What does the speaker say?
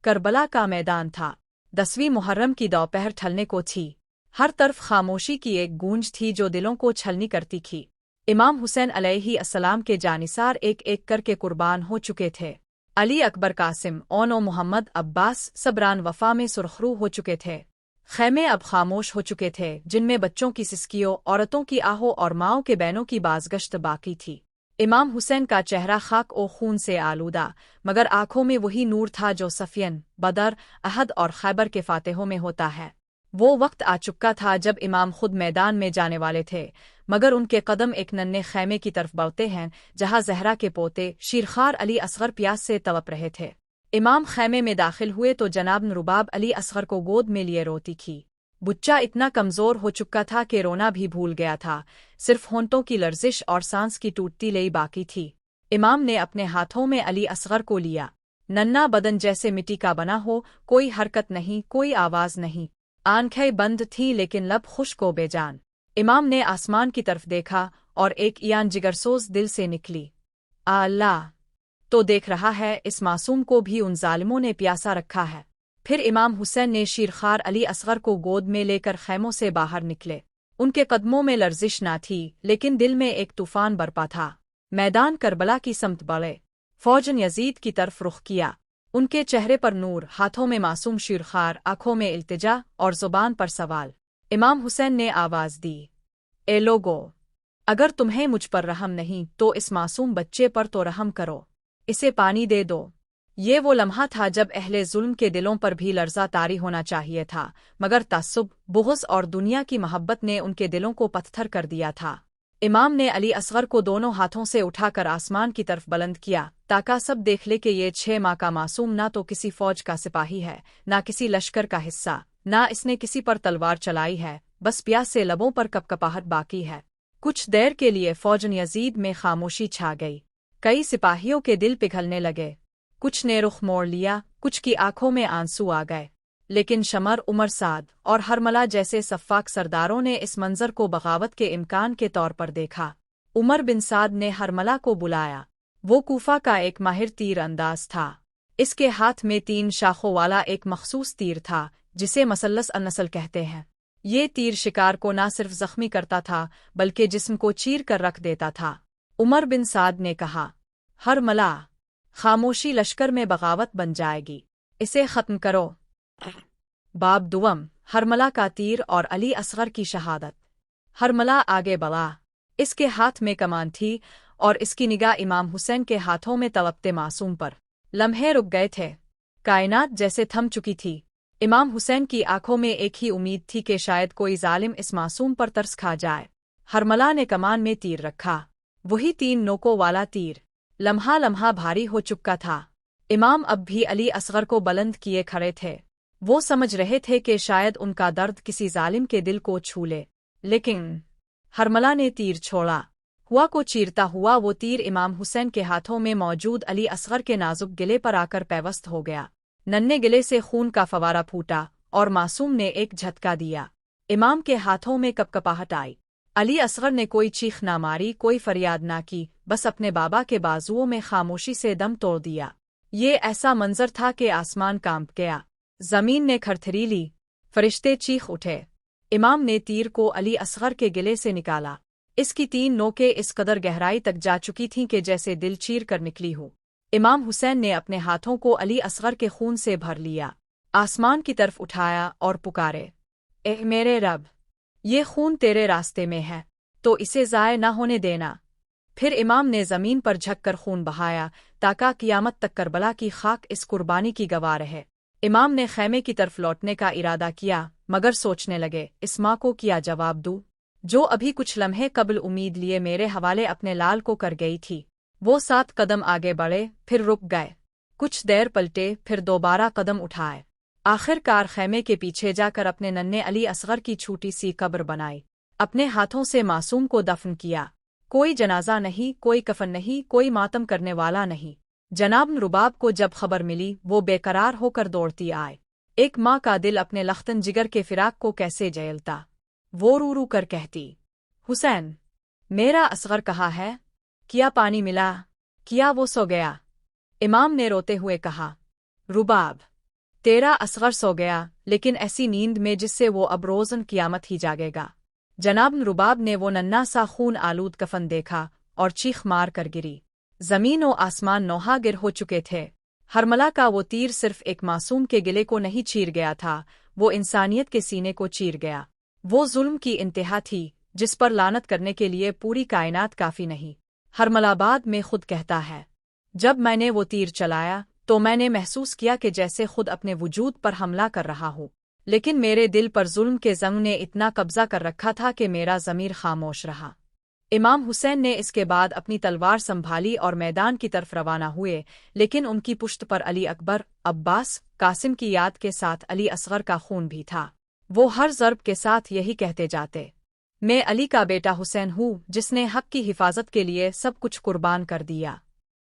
کربلا کا میدان تھا۔ 10ویں محرم کی دوپہر ٹھلنے کو تھی۔ ہر طرف خاموشی کی ایک گونج تھی جو دلوں کو چھلنی کرتی تھی۔ امام حسین علیہ السلام کے جانثار ایک ایک کر کے قربان ہو چکے تھے۔ علی اکبر، قاسم، اون و محمد عباس سبران وفا میں سرخرو ہو چکے تھے۔ خیمے اب خاموش ہو چکے تھے، جن میں بچوں کی سسکیوں، عورتوں کی آہوں اور ماؤں کے بینوں کی بازگشت باقی تھی۔ امام حسین کا چہرہ خاک و خون سے آلودہ، مگر آنکھوں میں وہی نور تھا جو صفین، بدر، احد اور خیبر کے فاتحوں میں ہوتا ہے۔ وہ وقت آ چکا تھا جب امام خود میدان میں جانے والے تھے، مگر ان کے قدم ایک ننھے خیمے کی طرف بڑھتے ہیں جہاں زہرا کے پوتے شیرخوار علی اصغر پیاس سے تڑپ رہے تھے۔ امام خیمے میں داخل ہوئے تو جناب رباب علی اصغر کو گود میں لیے روتی تھی۔ بچہ اتنا کمزور ہو چکا تھا کہ رونا بھی بھول گیا تھا، صرف ہونٹوں کی لرزش اور سانس کی ٹوٹتی لئی باقی تھی۔ امام نے اپنے ہاتھوں میں علی اصغر کو لیا۔ ننھا بدن جیسے مٹی کا بنا ہو، کوئی حرکت نہیں، کوئی آواز نہیں، آنکھیں بند تھیں لیکن لب خشک و بے جان۔ امام نے آسمان کی طرف دیکھا اور ایک ایان جگرسوز دل سے نکلی، اللہ تو دیکھ رہا ہے، اس معصوم کو بھی ان ظالموں نے پیاسا رکھا ہے۔ پھر امام حسین نے شیرخوار علی اصغر کو گود میں لے کر خیموں سے باہر نکلے۔ ان کے قدموں میں لرزش نہ تھی، لیکن دل میں ایک طوفان برپا تھا۔ میدان کربلا کی سمت بڑھے، فوجن یزید کی طرف رخ کیا۔ ان کے چہرے پر نور، ہاتھوں میں معصوم شیرخوار، آنکھوں میں التجا اور زبان پر سوال۔ امام حسین نے آواز دی، اے لوگو، اگر تمہیں مجھ پر رحم نہیں تو اس معصوم بچے پر تو رحم کرو، اسے پانی دے دو۔ یہ وہ لمحہ تھا جب اہل ظلم کے دلوں پر بھی لرزہ طاری ہونا چاہیے تھا، مگر تعصب، بغض اور دنیا کی محبت نے ان کے دلوں کو پتھر کر دیا تھا۔ امام نے علی اصغر کو دونوں ہاتھوں سے اٹھا کر آسمان کی طرف بلند کیا تاکہ سب دیکھ لے کہ یہ 6 ماہ کا معصوم نہ تو کسی فوج کا سپاہی ہے، نہ کسی لشکر کا حصہ، نہ اس نے کسی پر تلوار چلائی ہے، بس پیاس سے لبوں پر کپکپاہٹ باقی ہے۔ کچھ دیر کے لیے فوجن یزید میں خاموشی چھا گئی۔ کئی سپاہیوں کے دل پگھلنے لگے، کچھ نے رخ موڑ لیا، کچھ کی آنکھوں میں آنسو آ گئے، لیکن شمر، عمر سعد اور ہرملہ جیسے سفاک سرداروں نے اس منظر کو بغاوت کے امکان کے طور پر دیکھا۔ عمر بن سعد نے ہرملہ کو بلایا۔ وہ کوفہ کا ایک ماہر تیر انداز تھا۔ اس کے ہاتھ میں 3 شاخوں والا ایک مخصوص تیر تھا جسے مثلث النسل کہتے ہیں۔ یہ تیر شکار کو نہ صرف زخمی کرتا تھا بلکہ جسم کو چیر کر رکھ دیتا تھا۔ عمر بن سعد نے کہا، ہرملہ، خاموشی لشکر میں بغاوت بن جائے گی، اسے ختم کرو۔ باب دوم، ہرملہ کا تیر اور علی اصغر کی شہادت۔ ہرملہ آگے بڑھا، اس کے ہاتھ میں کمان تھی اور اس کی نگاہ امام حسین کے ہاتھوں میں تڑپتے معصوم پر۔ لمحے رک گئے تھے، کائنات جیسے تھم چکی تھی۔ امام حسین کی آنکھوں میں ایک ہی امید تھی کہ شاید کوئی ظالم اس معصوم پر ترس کھا جائے۔ ہرملہ نے کمان میں تیر رکھا، وہی 3 نوکوں والا تیر۔ لمحہ لمحہ بھاری ہو چکا تھا۔ امام اب بھی علی اصغر کو بلند کیے کھڑے تھے۔ وہ سمجھ رہے تھے کہ شاید ان کا درد کسی ظالم کے دل کو چھو لے، لیکن ہرملہ نے تیر چھوڑا۔ ہوا کو چیرتا ہوا وہ تیر امام حسین کے ہاتھوں میں موجود علی اصغر کے نازک گلے پر آ کر پیوست ہو گیا۔ ننھے گلے سے خون کا فوارہ پھوٹا اور معصوم نے ایک جھٹکا دیا۔ امام کے ہاتھوں میں کپکپاہٹ آئی۔ علی اصغر نے کوئی چیخ نہ ماری، کوئی فریاد نہ کی، بس اپنے بابا کے بازوؤں میں خاموشی سے دم توڑ دیا۔ یہ ایسا منظر تھا کہ آسمان کانپ گیا، زمین نے تھرتھری لی، فرشتے چیخ اٹھے۔ امام نے تیر کو علی اصغر کے گلے سے نکالا۔ اس کی 3 نوکیں اس قدر گہرائی تک جا چکی تھیں کہ جیسے دل چیر کر نکلی ہو۔ امام حسین نے اپنے ہاتھوں کو علی اصغر کے خون سے بھر لیا، آسمان کی طرف اٹھایا اور پکارے، اے میرے رب، یہ خون تیرے راستے میں ہے تو اسے ضائع نہ ہونے دینا۔ پھر امام نے زمین پر جھک کر خون بہایا تاکہ قیامت تک کربلا کی خاک اس قربانی کی گواہ رہے۔ امام نے خیمے کی طرف لوٹنے کا ارادہ کیا، مگر سوچنے لگے، اس ماں کو کیا جواب دوں جو ابھی کچھ لمحے قبل امید لیے میرے حوالے اپنے لال کو کر گئی تھی۔ وہ 7 قدم آگے بڑھے، پھر رک گئے، کچھ دیر پلٹے، پھر دوبارہ قدم اٹھائے۔ آخر کار خیمے کے پیچھے جا کر اپنے ننھے علی اصغر کی چھوٹی سی قبر بنائی، اپنے ہاتھوں سے معصوم کو دفن کیا۔ کوئی جنازہ نہیں، کوئی کفن نہیں، کوئی ماتم کرنے والا نہیں۔ جناب رباب کو جب خبر ملی وہ بے قرار ہو کر دوڑتی آئے۔ ایک ماں کا دل اپنے لختن جگر کے فراق کو کیسے جھیلتا؟ وہ رو رو کر کہتی، حسین، میرا اصغر کہاں ہے؟ کیا پانی ملا؟ کیا وہ سو گیا؟ امام نے روتے ہوئے کہا، رباب، تیرا اصغر سو گیا، لیکن ایسی نیند میں جس سے وہ اب روزن قیامت ہی جاگے گا۔ جناب رباب نے وہ ننھا سا خون آلود کفن دیکھا اور چیخ مار کر گری۔ زمین و آسمان نوحہ گر ہو چکے تھے۔ ہرملا کا وہ تیر صرف ایک معصوم کے گلے کو نہیں چیر گیا تھا، وہ انسانیت کے سینے کو چیر گیا۔ وہ ظلم کی انتہا تھی جس پر لعنت کرنے کے لیے پوری کائنات کافی نہیں۔ ہرملا بعد میں خود کہتا ہے، جب میں نے وہ تیر چلایا تو میں نے محسوس کیا کہ جیسے خود اپنے وجود پر حملہ کر رہا ہوں، لیکن میرے دل پر ظلم کے زنگ نے اتنا قبضہ کر رکھا تھا کہ میرا ضمیر خاموش رہا۔ امام حسین نے اس کے بعد اپنی تلوار سنبھالی اور میدان کی طرف روانہ ہوئے، لیکن ان کی پشت پر علی اکبر، عباس، قاسم کی یاد کے ساتھ علی اصغر کا خون بھی تھا۔ وہ ہر ضرب کے ساتھ یہی کہتے جاتے، میں علی کا بیٹا حسین ہوں جس نے حق کی حفاظت کے لیے سب کچھ قربان کر دیا۔